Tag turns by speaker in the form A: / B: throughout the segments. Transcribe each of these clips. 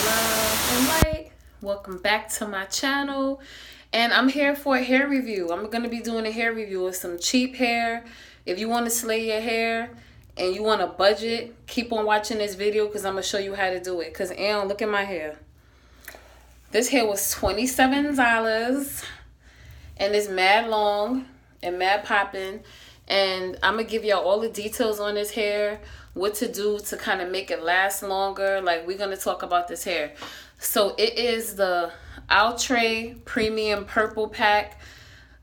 A: love and light. Welcome back to my channel, and I'm here for a hair review. I'm going to be doing a hair review of some cheap hair. If you want to slay your hair and you want a budget, keep on watching this video because I'm going to show you how to do it. Because, look at my hair. This hair was $27 and it's mad long and mad popping. And I'm going to give y'all all the details on this hair, what to do to kind of make it last longer. Like, we're going to talk about this hair. So it is the Outre Purple Pack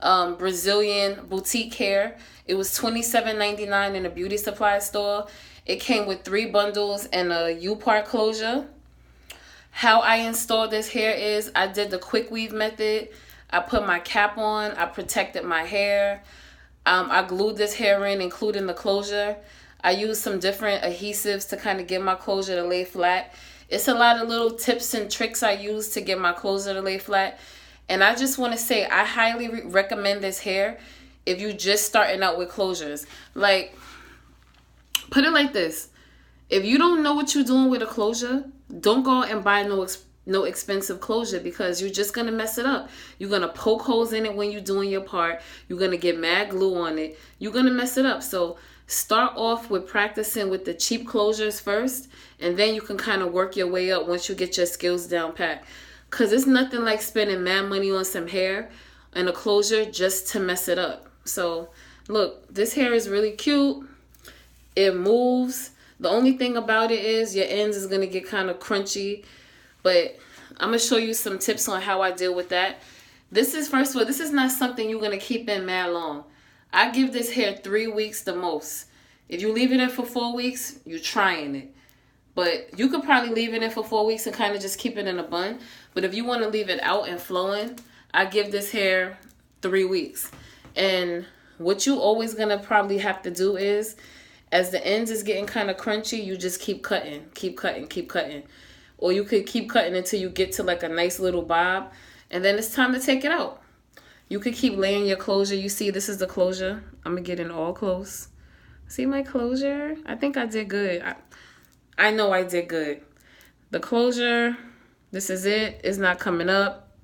A: Brazilian boutique hair. It was $27.99 in a beauty supply store. It came with 3 bundles and a U-part closure. How I installed this hair is I did the quick weave method. I put my cap on. I protected my hair. I glued this hair in, including the closure. I used some different adhesives to kind of get my closure to lay flat. It's a lot of little tips and tricks I use to get my closure to lay flat. And I just want to say I highly recommend this hair if you're just starting out with closures. Like, put it like this. If you don't know what you're doing with a closure, don't go and buy no expensive closure because you're just going to mess it up. You're going to poke holes in it when you're doing your part. You're going to get mad glue on it. You're going to mess it up. So start off with practicing with the cheap closures first, and then you can kind of work your way up once you get your skills down pat. Because it's nothing like spending mad money on some hair and a closure just to mess it up. So look, this hair is really cute. It moves. The only thing about it is your ends is going to get kind of crunchy. But I'm going to show you some tips on how I deal with that. This is, first of all, this is not something you're going to keep in mad long. I give this hair 3 weeks the most. If you leave it in for 4 weeks, you're trying it. But you could probably leave it in for 4 weeks and kind of just keep it in a bun. But if you want to leave it out and flowing, I give this hair 3 weeks. And what you always going to probably have to do is, as the ends is getting kind of crunchy, you just keep cutting, keep cutting, keep cutting. Or you could keep cutting until you get to like a nice little bob. And then it's time to take it out. You could keep laying your closure. You see, this is the closure. I'm going to get in all close. See my closure? I think I did good. I know I did good. The closure, this is it. It's not coming up.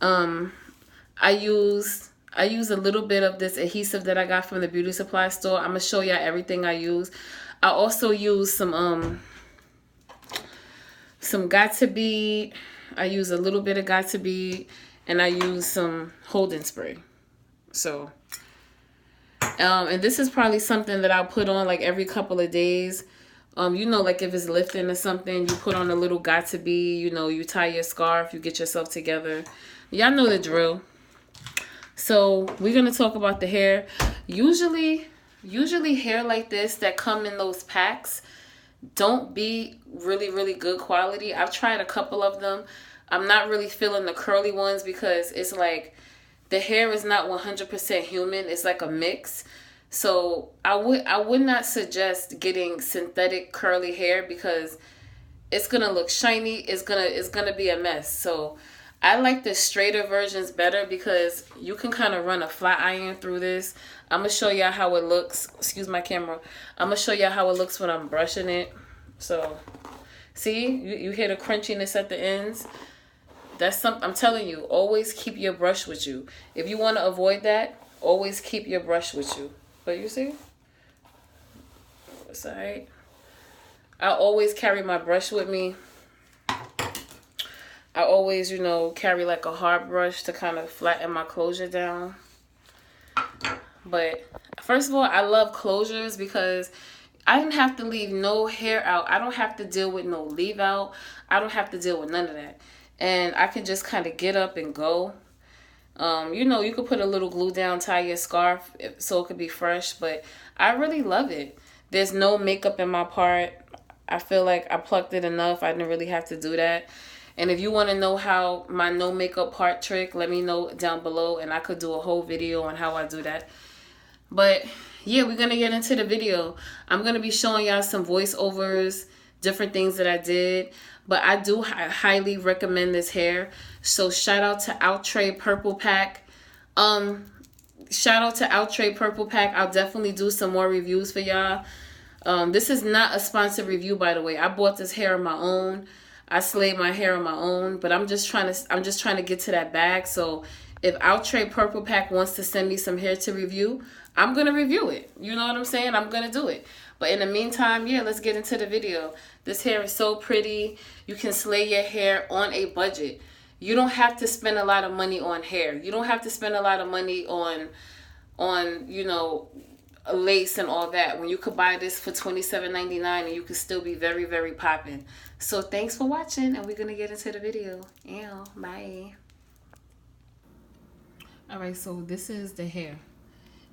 A: I use a little bit of this adhesive that I got from the beauty supply store. I'm going to show y'all everything I use. I also use some Got To Be. I use a little bit of Got To Be. And I use some holding spray. So, and this is probably something that I'll put on like every couple of days. You know, like if it's lifting or something, you put on a little Got To Be, you know, you tie your scarf, you get yourself together. Y'all know the drill. So we're going to talk about the hair. Usually hair like this that come in those packs don't be really, really good quality. I've tried a couple of them. I'm not really feeling the curly ones because it's like the hair is not 100% human. It's like a mix. So I would not suggest getting synthetic curly hair because it's gonna look shiny. It's gonna be a mess. So I like the straighter versions better because you can kind of run a flat iron through this. I'm gonna show y'all how it looks. Excuse my camera. I'm gonna show y'all how it looks when I'm brushing it. So see, you hear the crunchiness at the ends. That's something I'm telling you. Always keep your brush with you. If you want to avoid that, always keep your brush with you. But you see, it's alright. I always carry my brush with me. I always, you know, carry like a hard brush to kind of flatten my closure down. But first of all, I love closures because I didn't have to leave no hair out. I don't have to deal with no leave out. I don't have to deal with none of that. And I can just kind of get up and go. You know, you could put a little glue down, tie your scarf so it could be fresh. But I really love it. There's no makeup in my part. I feel like I plucked it enough. I didn't really have to do that. And if you want to know how my no makeup part trick, let me know down below. And I could do a whole video on how I do that. But yeah, we're going to get into the video. I'm going to be showing y'all some voiceovers, different things that I did. But I do highly recommend this hair. So shout out to Outre Purple Pack. Shout out to Outre Purple Pack. I'll definitely do some more reviews for y'all. This is not a sponsored review, by the way. I bought this hair on my own. I slay my hair on my own, but I'm just trying to get to that bag. So if Outre Purple Pack wants to send me some hair to review, I'm gonna review it. You know what I'm saying? I'm gonna do it. But in the meantime, yeah, let's get into the video. This hair is so pretty. You can slay your hair on a budget. You don't have to spend a lot of money on hair. You don't have to spend a lot of money on you know, a lace and all that, when you could buy this for $27.99 and you could still be very, very popping. So thanks for watching, and we're gonna get into the video. Ew, bye. All right, so this is the hair,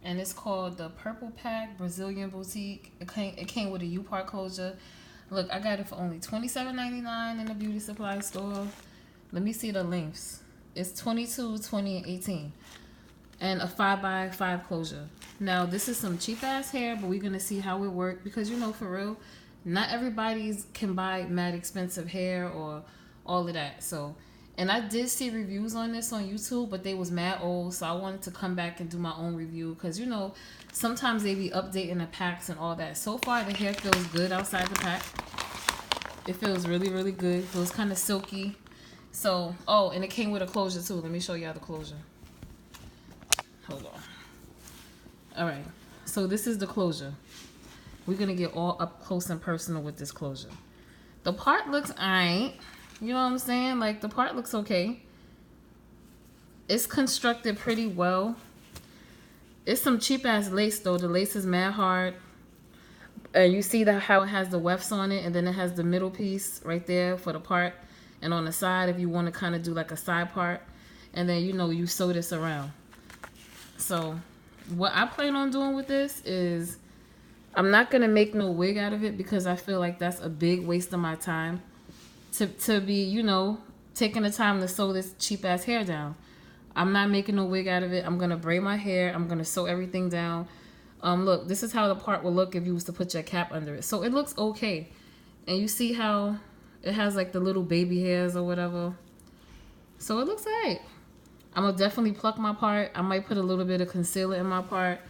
A: and it's called the Purple Pack Brazilian Boutique. It came with a U-part closure. Look, I got it for only $27.99 in the beauty supply store. Let me see the lengths. It's 22, 20, and 18. And a 5x5 closure. Now, this is some cheap ass hair, but we're gonna see how it works, because, you know, for real, not everybody's can buy mad expensive hair or all of that. So, and I did see reviews on this on YouTube, but they was mad old, so I wanted to come back and do my own review, because, you know, sometimes they be updating the packs and all that. So far, the hair feels good outside the pack. It feels really, really good. It feels kind of silky. So, oh, and it came with a closure too. Let me show y'all the closure. Hold on. All right, so this is the closure. We're gonna get all up close and personal with this closure. The part looks alright. You know what I'm saying? Like, the part looks okay. It's constructed pretty well. It's some cheap ass lace though. The lace is mad hard. You see how it has the wefts on it, and then it has the middle piece right there for the part, and on the side if you want to kind of do like a side part, and then, you know, you sew this around. So what I plan on doing with this is, I'm not going to make no wig out of it, because I feel like that's a big waste of my time to be, you know, taking the time to sew this cheap ass hair down. I'm not making no wig out of it. I'm going to braid my hair. I'm going to sew everything down. Look, this is how the part will look if you was to put your cap under it. So it looks okay. And you see how it has like the little baby hairs or whatever. So it looks alright. I'm going to definitely pluck my part. I might put a little bit of concealer in my part.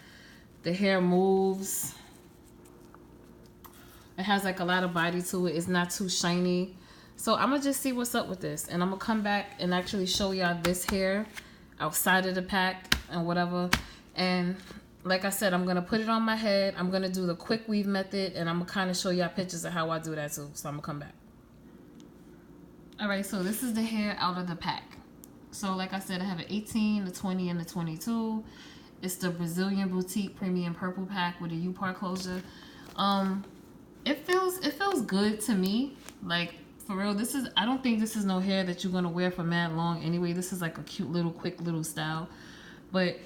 A: The hair moves. It has like a lot of body to it. It's not too shiny. So I'm going to just see what's up with this. And I'm going to come back and actually show y'all this hair outside of the pack and whatever. And like I said, I'm going to put it on my head. I'm going to do the quick weave method. And I'm going to kind of show y'all pictures of how I do that too. So I'm going to come back. Alright, so this is the hair out of the pack. So like I said, I have an 18, the 20, and the 22. It's the Brazilian Boutique Premium Purple Pack with a U-part closure. It feels good to me. Like, for real, I don't think this is no hair that you're gonna wear for mad long anyway. This is like a cute little quick little style. But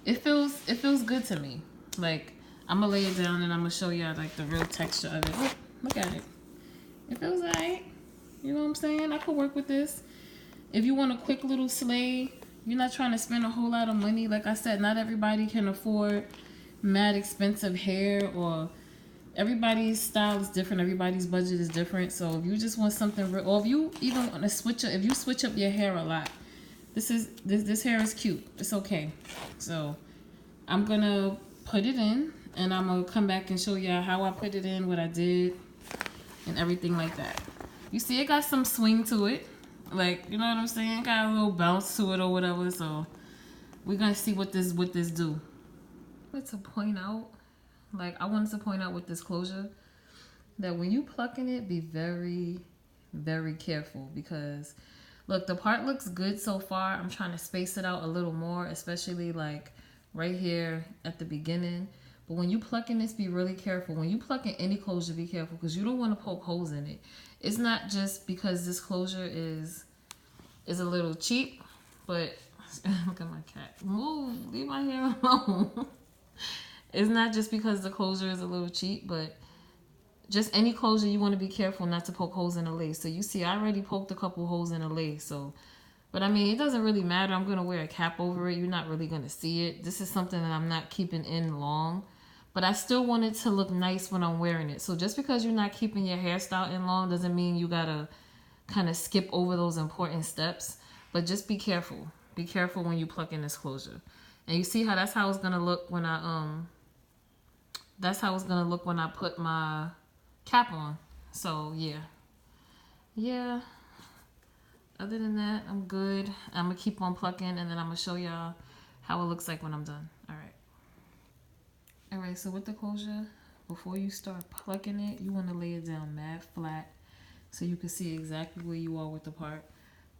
A: it feels good to me. Like, I'm gonna lay it down and I'm gonna show y'all like the real texture of it. Look at it. It feels alright. You know what I'm saying? I could work with this. If you want a quick little slay, you're not trying to spend a whole lot of money. Like I said, not everybody can afford mad expensive hair, or everybody's style is different. Everybody's budget is different. So if you just want something real, or if you even want to switch up your hair a lot, this hair is cute. It's okay. So I'm gonna put it in, and I'm gonna come back and show y'all how I put it in, what I did, and everything like that. You see, it got some swing to it. Like, you know what I'm saying? Got a little bounce to it or whatever. So we're gonna see what this do. I wanted to point out with this closure that when you plucking it, be very, very careful, because look, the part looks good so far. I'm trying to space it out a little more, especially like right here at the beginning. But when you plucking this, be really careful. When you plucking any closure, be careful, because you don't want to poke holes in it. It's not just because this closure is a little cheap, but look at my cat. Move, leave my hair alone. It's not just because the closure is a little cheap, but just any closure, you want to be careful not to poke holes in the lace. So you see, I already poked a couple holes in the lace. So, but I mean, it doesn't really matter. I'm going to wear a cap over it. You're not really going to see it. This is something that I'm not keeping in long. But I still want it to look nice when I'm wearing it. So just because you're not keeping your hairstyle in long doesn't mean you gotta kind of skip over those important steps. But just be careful. Be careful when you pluck in this closure. And you see how that's how it's gonna look when I put my cap on. So yeah. yeah, other than that, I'm good. I'm gonna keep on plucking, and then I'm gonna show y'all how it looks like when I'm done. All right, so with the closure, before you start plucking it, you want to lay it down mad flat so you can see exactly where you are with the part.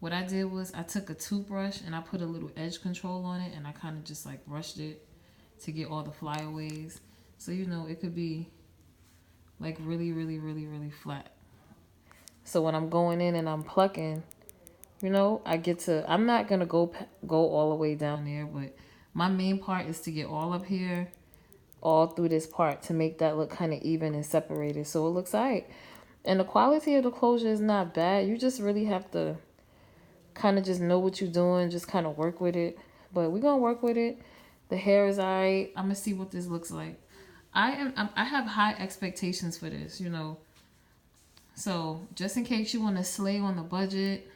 A: What I did was I took a toothbrush and I put a little edge control on it, and I kind of just like brushed it to get all the flyaways. So you know it could be like really, really, really, really flat. So when I'm going in and I'm plucking, you know, I get to. I'm not gonna go all the way down there, but my main part is to get all up here, all through this part to make that look kind of even and separated, so it looks alright. And the quality of the closure is not bad. You just really have to kind of just know what you're doing, just kind of work with it. But we're gonna work with it. The hair is alright. I'm gonna see what this looks like. I have high expectations for this, you know. So just in case you want to slay on the budget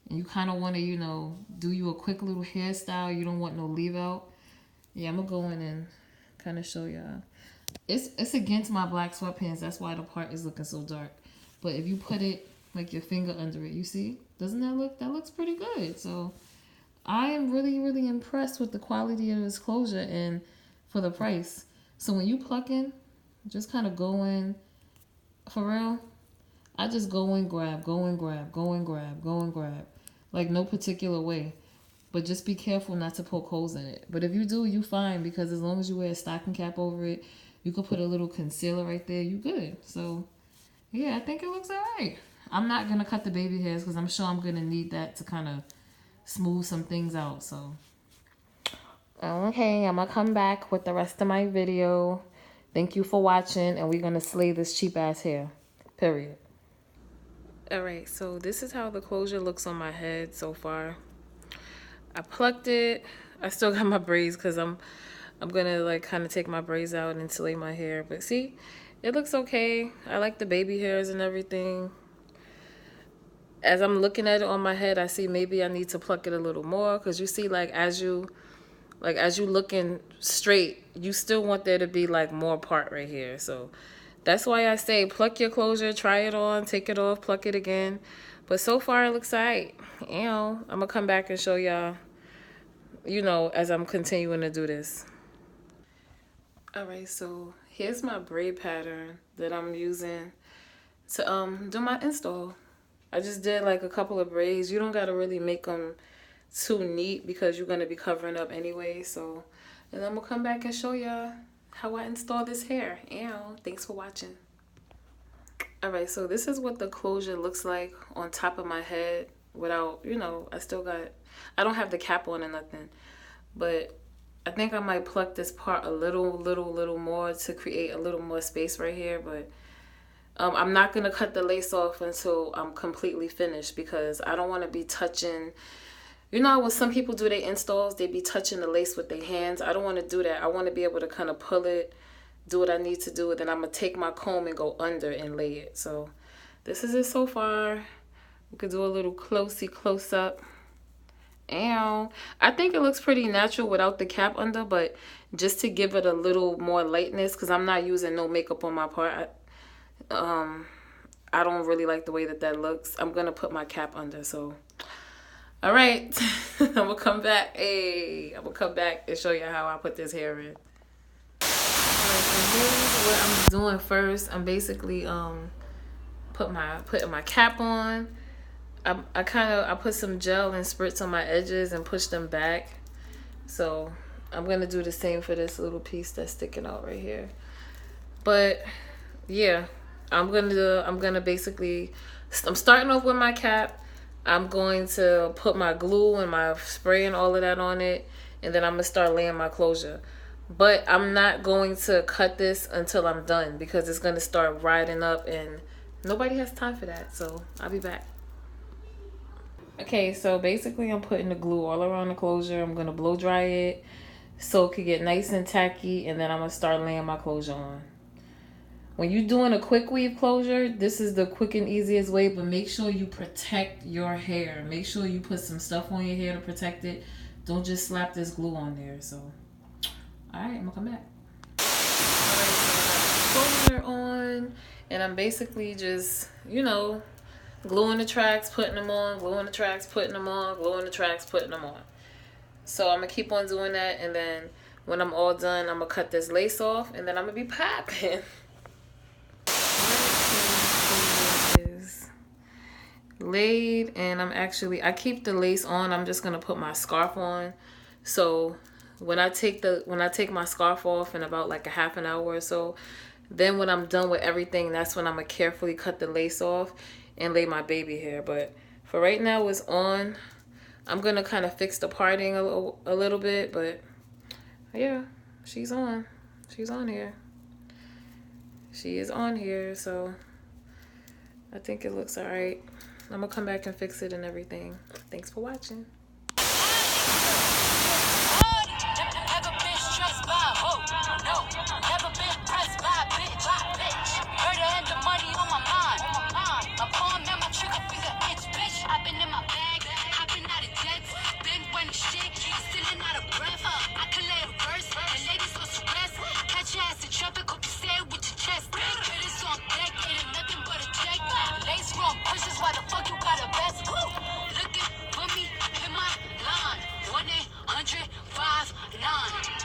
A: and you kind of want to, you know, do you a quick little hairstyle, you don't want no leave out. Yeah, I'm gonna go in and kind of show y'all. It's against my black sweatpants. That's why the part is looking so dark. But if you put it like your finger under it, you see? Doesn't that look? That looks pretty good. So I am really, really impressed with the quality of this closure and for the price. So when you plucking, just kind of go in, for real. I just go and grab, go and grab, go and grab, go and grab. Like no particular way. But just be careful not to poke holes in it. But if you do, you fine, because as long as you wear a stocking cap over it, you could put a little concealer right there, you good. So yeah, I think it looks alright. I'm not gonna cut the baby hairs because I'm sure I'm gonna need that to kind of smooth some things out. So okay, I'm gonna come back with the rest of my video. Thank you for watching, and we're gonna slay this cheap ass hair. Period. Alright, so this is how the closure looks on my head so far. I plucked it. I still got my braids because I'm gonna like kind of take my braids out and slay my hair. But see, it looks okay. I like the baby hairs and everything. As I'm looking at it on my head, I see maybe I need to pluck it a little more, because you see, like as you looking straight, you still want there to be like more part right here. So that's why I say pluck your closure, try it on, take it off, pluck it again. But so far it looks alright. You know, I'm gonna come back and show y'all, you know, as I'm continuing to do this. Alright, so here's my braid pattern that I'm using to do my install. I just did like a couple of braids. You don't gotta really make them too neat because you're gonna be covering up anyway. So, and I'm gonna come back and show y'all how I install this hair. Ew, thanks for watching. Alright, so this is what the closure looks like on top of my head without, you know, I don't have the cap on or nothing. But I think I might pluck this part a little more to create a little more space right here. But I'm not going to cut the lace off until I'm completely finished, because I don't want to be touching. You know, when some people do their installs, they be touching the lace with their hands. I don't want to do that. I want to be able to kind of pull it, do what I need to do, and then I'm going to take my comb and go under and lay it. So this is it so far. We could do a little close up. Ow. I think it looks pretty natural without the cap under, but just to give it a little more lightness, because I'm not using no makeup on my part. I don't really like the way that looks. I'm going to put my cap under, so. All right. I'm going to come back. Hey, I'm going to come back and show you how I put this hair in. All right, so here's what I'm doing first. I'm basically putting my cap on. I put some gel and spritz on my edges and push them back. So I'm gonna do the same for this little piece that's sticking out right here. But yeah, I'm starting off with my cap. I'm going to put my glue and my spray and all of that on it, and then I'm gonna start laying my closure. But I'm not going to cut this until I'm done, because it's gonna start riding up and nobody has time for that. So I'll be back. Okay, so basically I'm putting the glue all around the closure. I'm going to blow dry it so it could get nice and tacky, and then I'm going to start laying my closure on. When you're doing a quick weave closure, this is the quick and easiest way, but make sure you protect your hair. Make sure you put some stuff on your hair to protect it. Don't just slap this glue on there. So, all right, I'm going to come back. All right, so I got the closure on, and I'm basically just, you know, Gluing the tracks, putting them on, gluing the tracks, putting them on, gluing the tracks, putting them on. So I'm going to keep on doing that, and then when I'm all done, I'm going to cut this lace off, and then I'm going to be popping. Is laid, and I keep the lace on. I'm just going to put my scarf on. So when I take my scarf off in about like a half an hour or so, then when I'm done with everything, that's when I'm going to carefully cut the lace off and lay my baby hair. But for right now, it's on. I'm going to kind of fix the parting a little bit, but yeah, she's on. She's on here. She is on here, so I think it looks all right. I'm going to come back and fix it and everything. Thanks for watching.
B: Why the fuck you got a vest? Looking for me in my line. 1-800-59